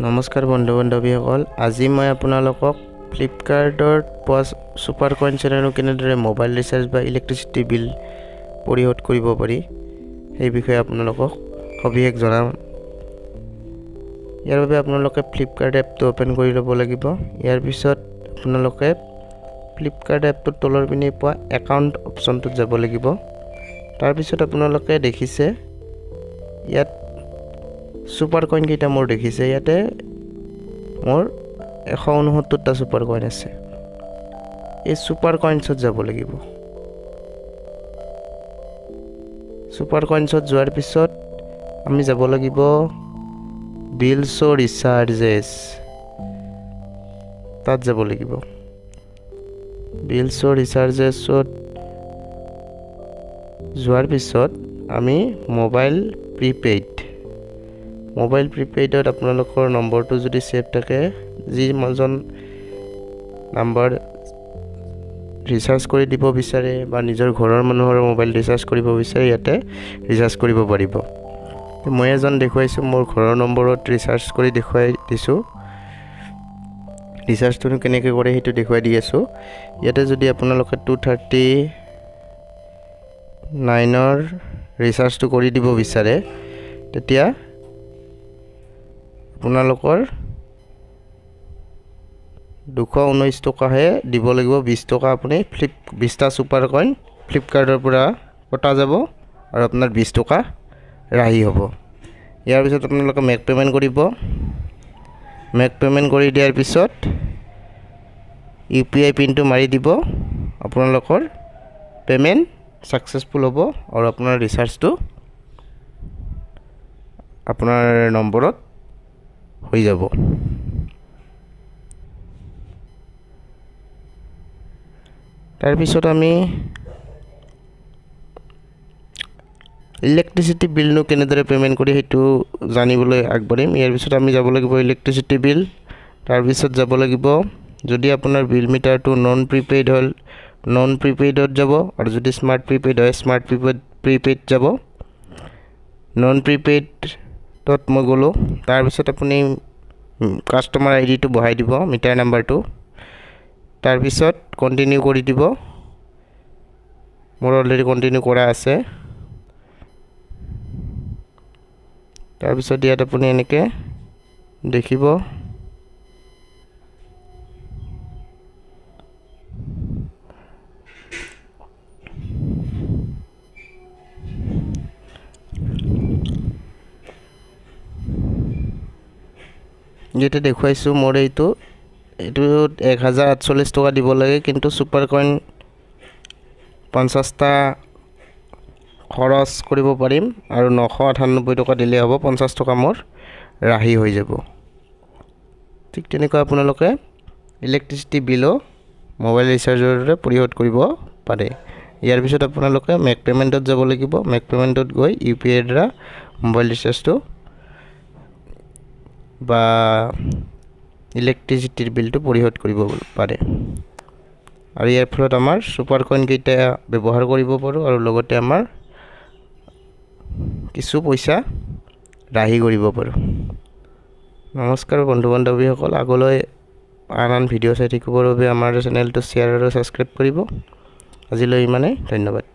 নমস্কাৰ বন্ধু বান্ধৱীসকল, আজি মই আপোনালোকক ফ্লিপকাৰ্টত পোৱা ছুপাৰ কইন চেনেলটো কেনেদৰে মোবাইল ৰিচাৰ্জ বা ইলেক্ট্ৰিচিটি বিল পৰিশোধ কৰিব পাৰি সেই বিষয়ে আপোনালোকক সবিশেষ জনাম। ইয়াৰ বাবে আপোনালোকে ফ্লিপকাৰ্ট এপটো অ'পেন কৰি ল'ব লাগিব। ইয়াৰ পিছত আপোনালোকে ফ্লিপকাৰ্ট এপটোৰ তলৰ পিনে পোৱা একাউণ্ট অপশ্যনটোত যাব লাগিব। তাৰপিছত আপোনালোকে দেখিছে ইয়াত ছুপাৰ কইন কেইটা মোৰ দেখিছে, ইয়াতে মোৰ 169টা ছুপাৰ কইন আছে। এই ছুপাৰ কইনছত যাব লাগিব। ছুপাৰ কইনছত যোৱাৰ পিছত আমি যাব লাগিব বিলছ ৰিচাৰ্জেছ, তাত যাব লাগিব। বিলছ ৰিচাৰ্জেছত যোৱাৰ পিছত আমি মোবাইল প্ৰিপেইডত আপোনালোকৰ নম্বৰটো যদি ছেভ থাকে, যি জন নাম্বাৰ ৰিচাৰ্জ কৰি দিব বিচাৰে বা নিজৰ ঘৰৰ মানুহৰ মোবাইল ৰিচাৰ্জ কৰিব বিচাৰে, ইয়াতে ৰিচাৰ্জ কৰিব পাৰিব। মই এজন দেখুৱাইছোঁ, মোৰ ঘৰৰ নম্বৰত ৰিচাৰ্জ কৰি দেখুৱাই দিছোঁ। ৰিচাৰ্জটো কেনেকৈ কৰে সেইটো দেখুৱাই দি আছোঁ। ইয়াতে যদি আপোনালোকে 239ৰ ৰিচাৰ্জটো কৰি দিব বিচাৰে, তেতিয়া আপোনালোকৰ 219 টকাহে দিব লাগিব। 20 টকা আপুনি 20টা ছুপাৰ কইন ফ্লিপকাৰ্টৰ পৰা কটা যাব আৰু আপোনাৰ 20 টকা ৰাহি হ'ব। ইয়াৰ পিছত আপোনালোকে মেক পে'মেণ্ট কৰিব। মেক পে'মেণ্ট কৰি দিয়াৰ পিছত UPI পিনটো মাৰি দিব। আপোনালোকৰ পে'মেণ্ট ছাকচেছফুল হ'ব আৰু আপোনাৰ ৰিচাৰ্জটো আপোনাৰ নম্বৰত হৈ যাব। তাৰপিছত আমি ইলেক্ট্ৰিচিটি বিলনো কেনেদৰে পে'মেণ্ট কৰি সেইটো জানিবলৈ আগবাঢ়িম। ইয়াৰ পিছত আমি যাব লাগিব ইলেক্ট্ৰিচিটি বিল। তাৰপিছত যাব লাগিব, যদি আপোনাৰ বিল মিটাৰটো নন প্ৰিপেইড হ'ল নন প্ৰিপেইডত যাব, আৰু যদি স্মাৰ্ট প্ৰিপেইড হয় স্মাৰ্ট প্ৰিপেইড যাব। নন প্ৰিপেইডত মই গ'লোঁ। তাৰপিছত আপুনি কাষ্টমাৰ আইডিটো বহাই দিব, মিটাৰ নাম্বাৰটো। তাৰপিছত কণ্টিনিউ কৰি দিব। মোৰ অলৰেডি কণ্টিনিউ কৰা আছে। তাৰপিছত ইয়াত আপুনি এনেকৈ দেখিব ইয়াতে দেখুৱাইছোঁ মোৰ এইটো 1048 টকা দিব লাগে, কিন্তু ছুপাৰ কইন 50টা খৰচ কৰিব পাৰিম আৰু 998 টকা দিলেই হ'ব। 50 টকা মোৰ ৰাহি হৈ যাব। ঠিক তেনেকৈ আপোনালোকে ইলেক্ট্ৰিচিটি বিলো মোবাইল ৰিচাৰ্জৰ দৰে পৰিশোধ কৰিব পাৰে। ইয়াৰ পিছত আপোনালোকে মেক পে'মেণ্টত যাব লাগিব। মেক পে'মেণ্টত গৈ UPIৰ দ্বাৰা মোবাইল ৰিচাৰ্জটো বা ইলেক্ট্ৰিচিটিৰ বিলটো পৰিশোধ কৰিব পাৰে। আৰু ইয়াৰ ফলত আমাৰ ছুপাৰ কইন কেইটা ব্যৱহাৰ কৰিব পাৰোঁ আৰু লগতে আমাৰ কিছু পইচা ৰাহি কৰিব পাৰোঁ। নমস্কাৰ বন্ধু বান্ধৱীসকল, আগলৈ আন ভিডিঅ' চাই থাকিবৰ বাবে আমাৰ চেনেলটো শ্বেয়াৰ আৰু ছাবস্ক্ৰাইব কৰিব। আজিলৈ ইমানেই, ধন্যবাদ।